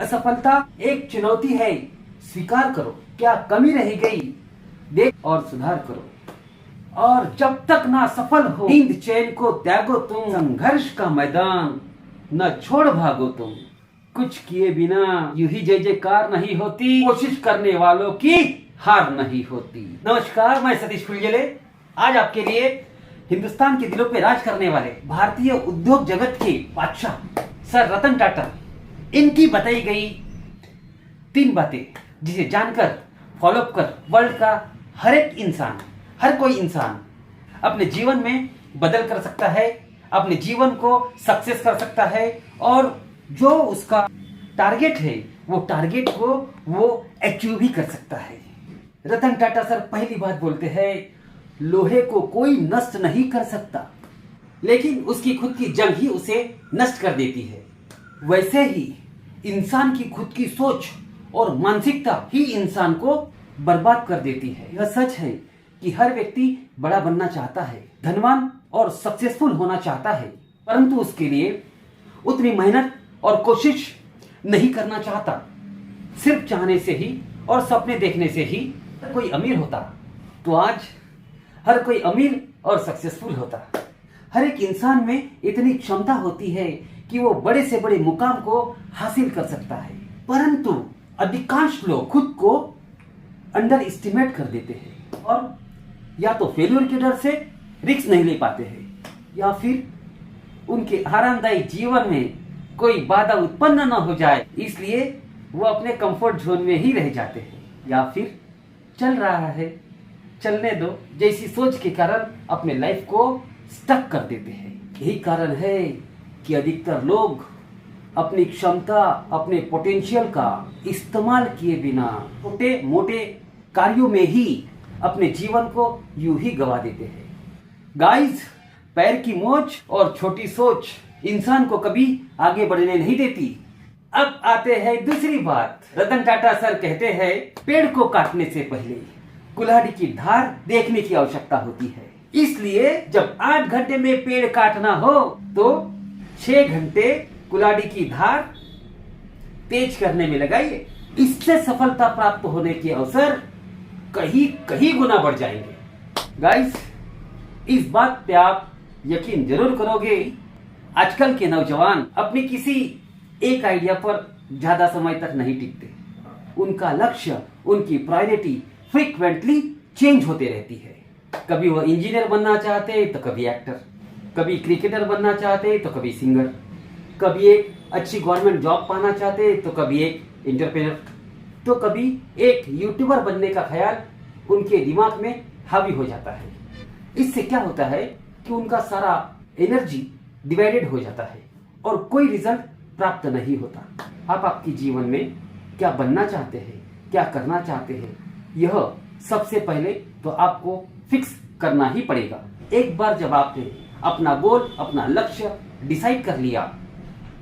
असफलता एक चुनौती है, स्वीकार करो। क्या कमी रह गई, देख और सुधार करो। और जब तक ना सफल हो, नींद चैन को त्यागो तुम, संघर्ष का मैदान न छोड़ भागो तुम। कुछ किए बिना यूं ही जय जयकार नहीं होती, कोशिश करने वालों की हार नहीं होती। नमस्कार, मैं सतीश फुलझेले आज आपके लिए हिंदुस्तान के दिलों पे राज करने वाले भारतीय उद्योग जगत के बादशाह सर रतन टाटा, इनकी बताई गई 3 बातें जिसे जानकर फॉलो कर वर्ल्ड का हर एक इंसान, हर कोई इंसान अपने जीवन में बदल कर सकता है, अपने जीवन को सक्सेस कर सकता है और जो उसका टारगेट है वो टारगेट को वो अचीव भी कर सकता है। रतन टाटा सर पहली बात बोलते हैं, लोहे को कोई नष्ट नहीं कर सकता, लेकिन उसकी खुद की जंग ही उसे नष्ट कर देती है। वैसे ही इंसान की खुद की सोच और मानसिकता ही इंसान को बर्बाद कर देती है। यह सच है कि हर व्यक्ति बड़ा बनना चाहता है, धनवान और सक्सेसफुल होना चाहता है, परंतु उसके लिए उतनी मेहनत और कोशिश नहीं करना चाहता। सिर्फ चाहने से ही और सपने देखने से ही कोई अमीर होता तो आज हर कोई अमीर और सक्सेसफुल होता। हर एक इंसान में इतनी क्षमता होती है कि वो बड़े से बड़े मुकाम को हासिल कर सकता है, परंतु अधिकांश लोग खुद को अंडर एस्टिमेट कर देते हैं और या तो फेल्यूर के डर से रिस्क नहीं ले पाते हैं, या फिर उनके आरामदायी जीवन में कोई बाधा उत्पन्न न हो जाए इसलिए वो अपने कंफर्ट जोन में ही रह जाते हैं, या फिर चल रहा है चलने दो जैसी सोच के कारण अपने लाइफ को स्टक कर देते हैं। यही कारण है कि अधिकतर लोग अपनी क्षमता, अपने पोटेंशियल का इस्तेमाल किए बिना छोटे मोटे कार्यों में ही अपने जीवन को यूं ही गवा देते हैं। गाइस, पैर की मोच और छोटी सोच इंसान को कभी आगे बढ़ने नहीं देती। अब आते हैं दूसरी बात। रतन टाटा सर कहते हैं, पेड़ को काटने से पहले कुल्हाड़ी की धार देखने की आवश्यकता होती है। इसलिए जब 8 घंटे में पेड़ काटना हो तो 6 घंटे कुल्हाड़ी की धार तेज करने में लगाइए। इससे सफलता प्राप्त होने के अवसर कहीं गुना बढ़ जाएंगे। गाइस, इस बात पे आप यकीन जरूर करोगे। आजकल के नौजवान अपनी किसी एक आइडिया पर ज्यादा समय तक नहीं टिकते। उनका लक्ष्य, उनकी प्रायोरिटी फ्रीक्वेंटली चेंज होते रहती है। कभी वो इंजीनियर बनना चाहते तो कभी एक्टर, कभी क्रिकेटर बनना चाहते तो कभी सिंगर, कभी एक अच्छी गवर्नमेंट जॉब पाना चाहते तो कभी एक एंटरप्रेन्योर, तो कभी एक यूट्यूबर बनने का ख्याल उनके दिमाग में हावी हो जाता है। इससे क्या होता है कि उनका सारा एनर्जी डिवाइडेड हो जाता है और कोई रिजल्ट प्राप्त नहीं होता। आप आपके जीवन में क्या बनना चाहते हैं, क्या करना चाहते हैं, यह सबसे पहले तो आपको फिक्स करना ही पड़ेगा। एक बार जब आपने अपना गोल, अपना लक्ष्य डिसाइड कर लिया,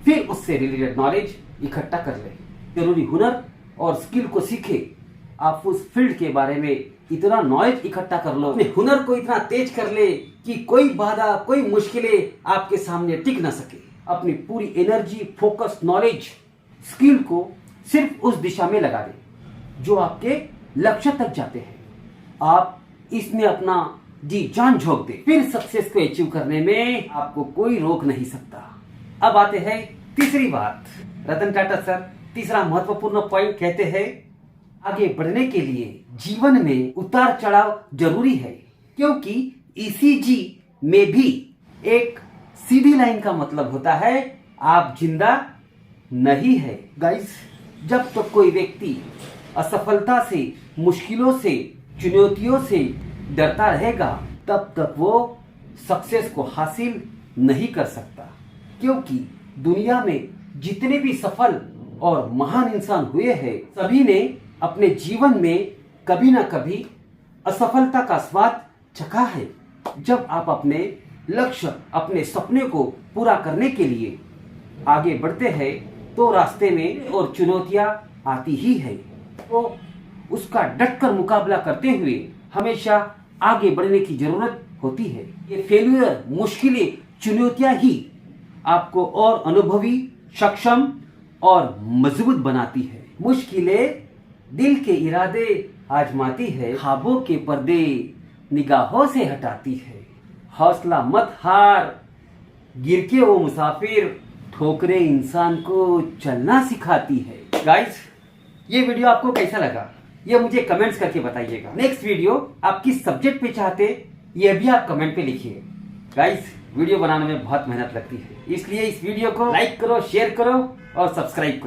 फिर उससे रिलेटेड नॉलेज इकट्ठा कर ले, जरूरी हुनर और स्किल को सीखे। आप उस फील्ड के बारे में इतना नॉलेज इकट्ठा कर लो, अपने हुनर को इतना तेज कर ले कि कोई बाधा, कोई मुश्किलें आपके सामने टिक ना सके। अपनी पूरी एनर्जी, फोकस, नॉलेज, स्किल को सिर्फ उस दिशा में लगा दे जो आपके लक्ष्य तक जाते हैं। आप इसमें अपना जी जान झोंक दे, फिर सक्सेस को अचीव करने में आपको कोई रोक नहीं सकता। अब आते हैं तीसरी बात। रतन टाटा सर तीसरा महत्वपूर्ण पॉइंट कहते हैं, आगे बढ़ने के लिए जीवन में उतार चढ़ाव जरूरी है, क्योंकि ईसीजी में भी एक सीधी लाइन का मतलब होता है आप जिंदा नहीं है। गाइस, जब तक तो कोई व्यक्ति असफलता से, मुश्किलों से, चुनौतियों से डरता रहेगा, तब तक वो सक्सेस को हासिल नहीं कर सकता। क्योंकि दुनिया में जितने भी सफल और महान इंसान हुए हैं, सभी ने अपने जीवन में कभी ना कभी असफलता का स्वाद चखा है। जब आप अपने लक्ष्य, अपने सपने को पूरा करने के लिए आगे बढ़ते हैं तो रास्ते में और चुनौतियां आती ही है, तो उसका डटकर मुकाबला करते हुए हमेशा आगे बढ़ने की जरूरत होती है। ये फेल्यूर, मुश्किलें, चुनौतियां ही आपको और अनुभवी, सक्षम और मजबूत बनाती है। मुश्किलें दिल के इरादे आजमाती है, ख्वाबों के पर्दे निगाहों से हटाती है। हौसला मत हार, गिर के वो मुसाफिर, ठोकरे इंसान को चलना सिखाती है। गाइस, ये वीडियो आपको कैसा लगा ये मुझे कमेंट्स करके बताइएगा। नेक्स्ट वीडियो आप किस सब्जेक्ट पे चाहते ये भी आप कमेंट पे लिखिए। गाइस, वीडियो बनाने में बहुत मेहनत लगती है, इसलिए इस वीडियो को लाइक करो, शेयर करो और सब्सक्राइब करो।